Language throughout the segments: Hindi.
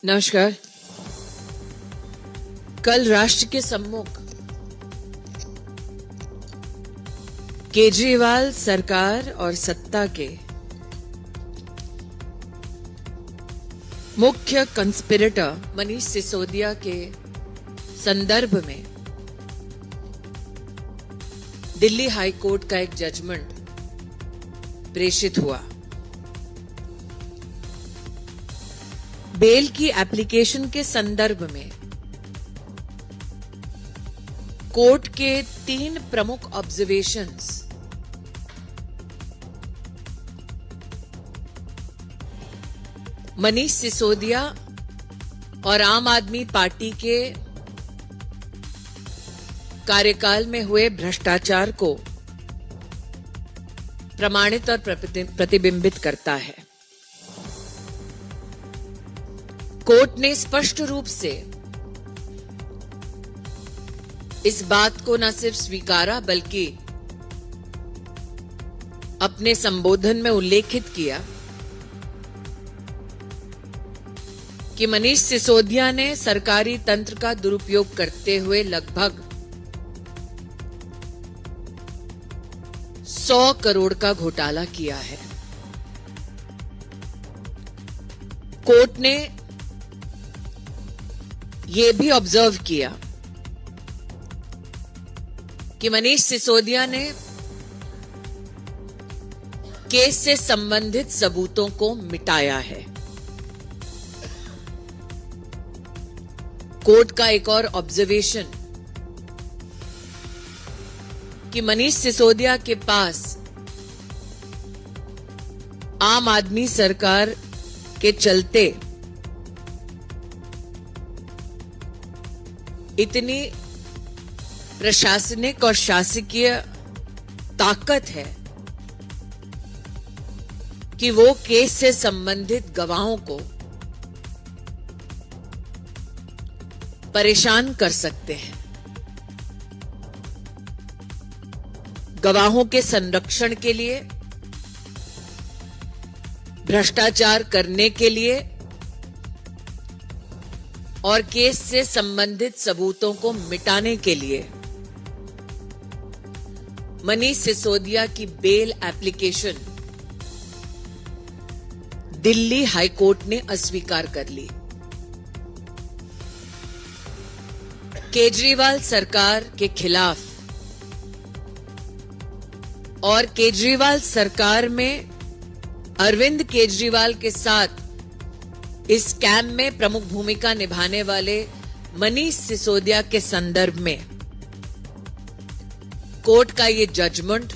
नमस्कार। कल राष्ट्र के सम्मुख केजरीवाल सरकार और सत्ता के मुख्य कंस्पिरेटर मनीष सिसोदिया के संदर्भ में दिल्ली हाई कोर्ट का एक जजमेंट प्रेषित हुआ। बेल की एप्लीकेशन के संदर्भ में कोर्ट के 3 प्रमुख ऑब्जर्वेशंस मनीष सिसोदिया और आम आदमी पार्टी के कार्यकाल में हुए भ्रष्टाचार को प्रमाणित और प्रतिबिंबित करता है। कोर्ट ने स्पष्ट रूप से इस बात को न सिर्फ स्वीकारा बल्कि अपने संबोधन में उल्लेखित किया कि मनीष सिसोदिया ने सरकारी तंत्र का दुरुपयोग करते हुए लगभग 100 करोड़ का घोटाला किया है। कोर्ट ने यह भी ऑब्जर्व किया कि मनीष सिसोदिया ने केस से संबंधित सबूतों को मिटाया है। कोर्ट का एक और ऑब्जर्वेशन कि मनीष सिसोदिया के पास आम आदमी सरकार के चलते इतनी प्रशासनिक और शासकीय ताकत है कि वो केस से संबंधित गवाहों को परेशान कर सकते हैं। गवाहों के संरक्षण के लिए, भ्रष्टाचार करने के लिए और केस से संबंधित सबूतों को मिटाने के लिए मनीष सिसोदिया की bail application Delhi high court ने अस्वीकार कर ली। केजरीवाल सरकार के खिलाफ और केजरीवाल सरकार में अरविंद केजरीवाल के साथ इस स्कैम में प्रमुख भूमिका निभाने वाले मनीष सिसोदिया के संदर्भ में कोर्ट का ये जजमेंट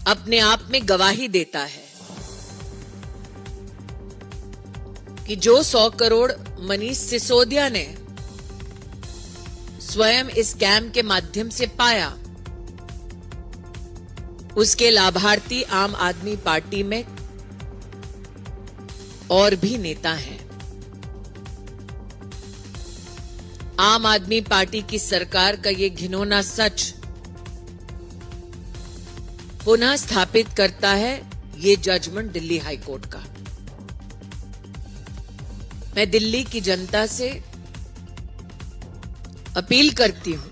अपने आप में गवाही देता है कि जो 100 करोड़ मनीष सिसोदिया ने स्वयं इस स्कैम के माध्यम से पाया, उसके लाभार्थी आम आदमी पार्टी में और भी नेता हैं। आम आदमी पार्टी की सरकार का ये घिनौना सच पुनः स्थापित करता है ये जजमेंट दिल्ली हाई कोर्ट का। मैं दिल्ली की जनता से अपील करती हूं,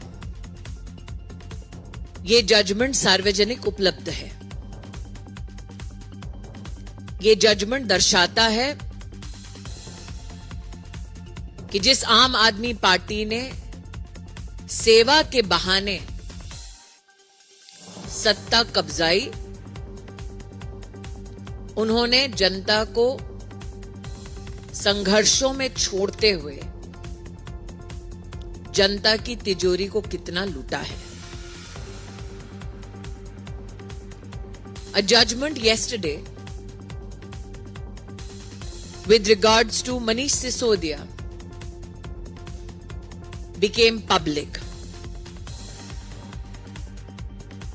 ये जजमेंट सार्वजनिक उपलब्ध है। ये जजमेंट दर्शाता है कि जिस आम आदमी पार्टी ने सेवा के बहाने सत्ता कब्जाई, उन्होंने जनता को संघर्षों में छोड़ते हुए जनता की तिजोरी को कितना लूटा है। A judgment yesterday with regards to Manish Sisodia became public.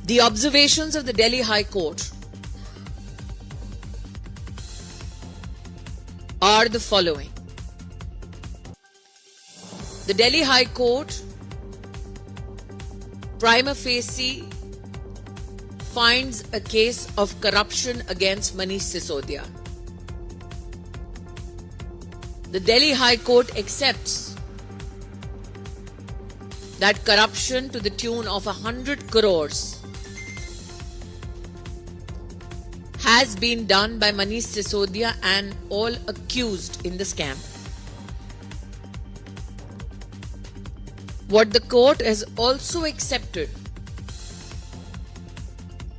The observations of the Delhi High Court are the following. The Delhi High Court prima facie finds a case of corruption against Manish Sisodia. the Delhi High Court accepts that corruption to the tune of 100 crores has been done by Manish Sisodia and all accused in the scam. What the court has also accepted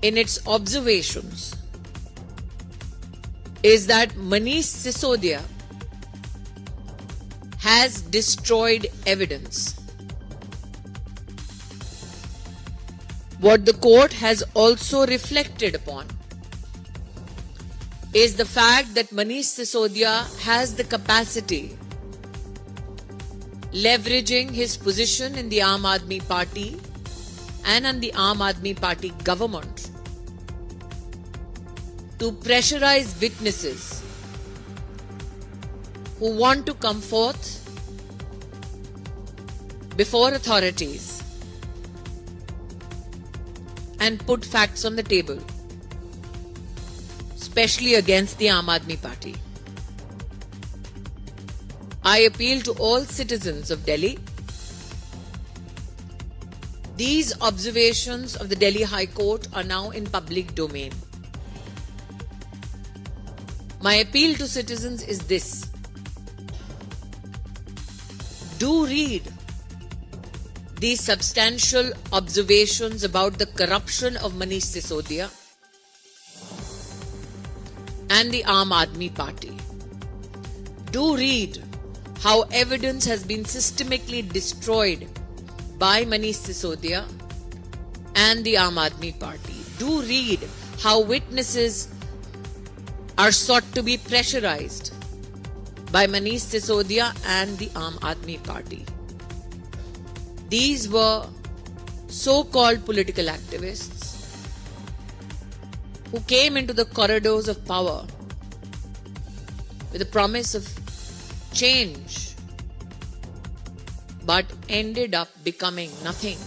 in its observations is that Manish Sisodia has destroyed evidence. What the court has also reflected upon is the fact that Manish Sisodia has the capacity, leveraging his position in the Aam Aadmi Party and in the Aam Aadmi Party government, to pressurize witnesses who want to come forth before authorities and put facts on the table, especially against the Aam Aadmi Party. I appeal to all citizens of Delhi. These observations of the Delhi High Court are now in public domain. My appeal to citizens is this: do read these substantial observations about the corruption of Manish Sisodia and the Aam Aadmi Party. Do read how evidence has been systematically destroyed by Manish Sisodia and the Aam Aadmi Party. Do read how witnesses are sought to be pressurized by Manish Sisodia and the Aam Aadmi Party. These were so-called political activists who came into the corridors of power with the promise of change, but ended up becoming nothing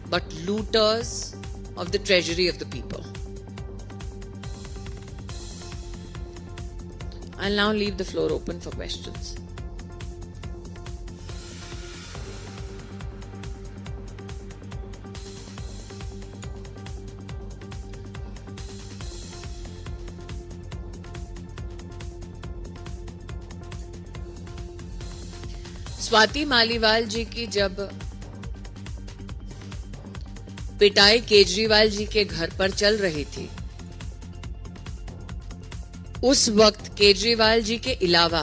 but looters of the treasury of the people. I'll now leave the floor open for questions. Swati Maliwal जी की जब पिटाई केजरीवाल जी के घर पर चल रही थी, उस वक्त केजरीवाल जी के अलावा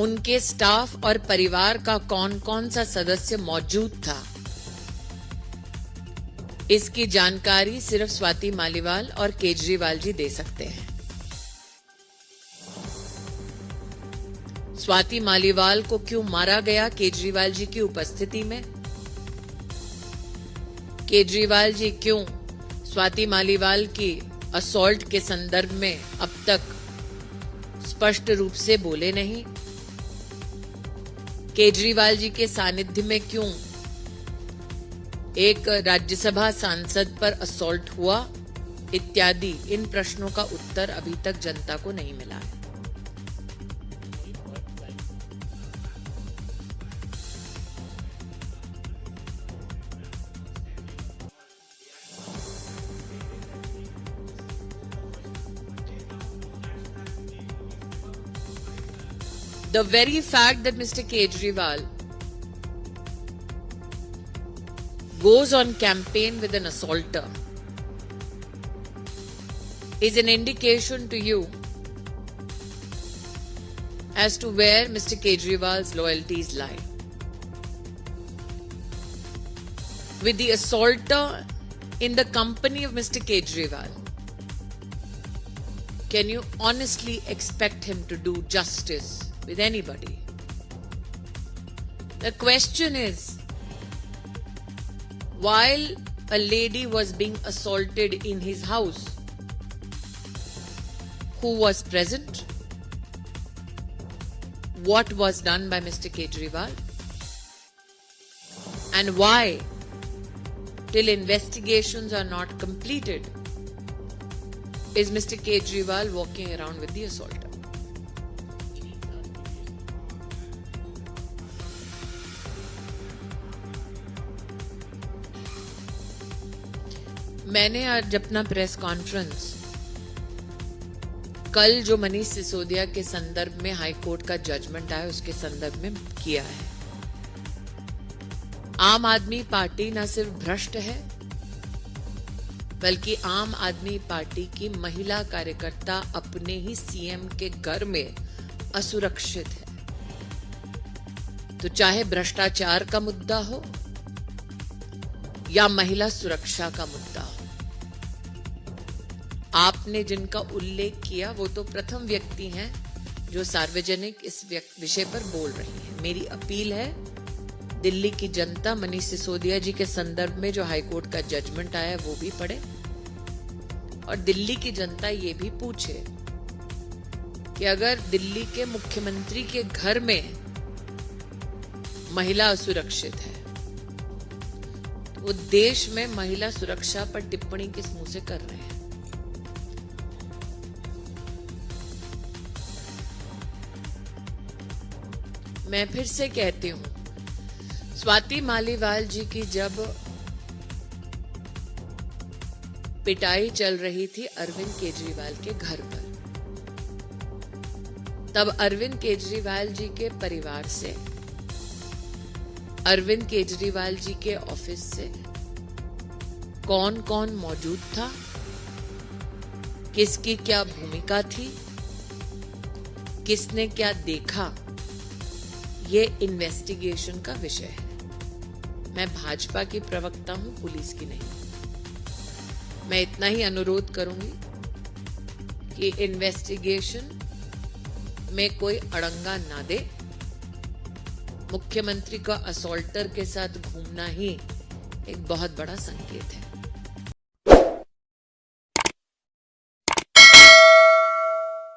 उनके स्टाफ और परिवार का कौन कौन सा सदस्य मौजूद था, इसकी जानकारी सिर्फ स्वाति मालीवाल और केजरीवाल जी दे सकते हैं। स्वाति मालीवाल को क्यों मारा गया केजरीवाल जी की उपस्थिति में? केजरीवाल जी क्यों स्वाति मालीवाल की असॉल्ट के संदर्भ में अब तक स्पष्ट रूप से बोले नहीं? केजरीवाल जी के सानिध्य में क्यों एक राज्यसभा सांसद पर असॉल्ट हुआ? इत्यादि इन प्रश्नों का उत्तर अभी तक जनता को नहीं मिला है। The very fact that Mr. Kejriwal goes on campaign with an assaulter is an indication to you as to where Mr. Kejriwal's loyalties lie. With the assaulter in the company of Mr. Kejriwal, can you honestly expect him to do justice with anybody? The question is, while a lady was being assaulted in his house, who was present? What was done by Mr. Kejriwal? And why, till investigations are not completed, is Mr. Kejriwal walking around with the assaulter. मैंने आज अपना प्रेस कॉन्फ्रेंस कल जो मनीष सिसोदिया के संदर्भ में हाई कोर्ट का जजमेंट आया उसके संदर्भ में किया है। आम आदमी पार्टी न सिर्फ भ्रष्ट है बल्कि आम आदमी पार्टी की महिला कार्यकर्ता अपने ही सीएम के घर में असुरक्षित है। तो चाहे भ्रष्टाचार का मुद्दा हो या महिला सुरक्षा का मुद्दा हो, आपने जिनका उल्लेख किया वो तो प्रथम व्यक्ति हैं जो सार्वजनिक इस विषय पर बोल रही है। मेरी अपील है दिल्ली की जनता मनीष सिसोदिया जी के संदर्भ में जो हाईकोर्ट का जजमेंट आया वो भी पढ़े और दिल्ली की जनता ये भी पूछे कि अगर दिल्ली के मुख्यमंत्री के घर में महिला असुरक्षित है तो वो देश में महिला सुरक्षा पर टिप्पणी किस मुंह से कर रहे हैं। मैं फिर से कहती हूं, स्वाति मालीवाल जी की जब पिटाई चल रही थी अरविंद केजरीवाल के घर पर, तब अरविंद केजरीवाल जी के परिवार से, अरविंद केजरीवाल जी के ऑफिस से कौन कौन मौजूद था, किसकी क्या भूमिका थी, किसने क्या देखा, ये इन्वेस्टिगेशन का विषय है। मैं भाजपा की प्रवक्ता हूं, पुलिस की नहीं। मैं इतना ही अनुरोध करूंगी कि इन्वेस्टिगेशन में कोई अड़ंगा ना दे। मुख्यमंत्री का असॉल्टर के साथ घूमना ही एक बहुत बड़ा संकेत है।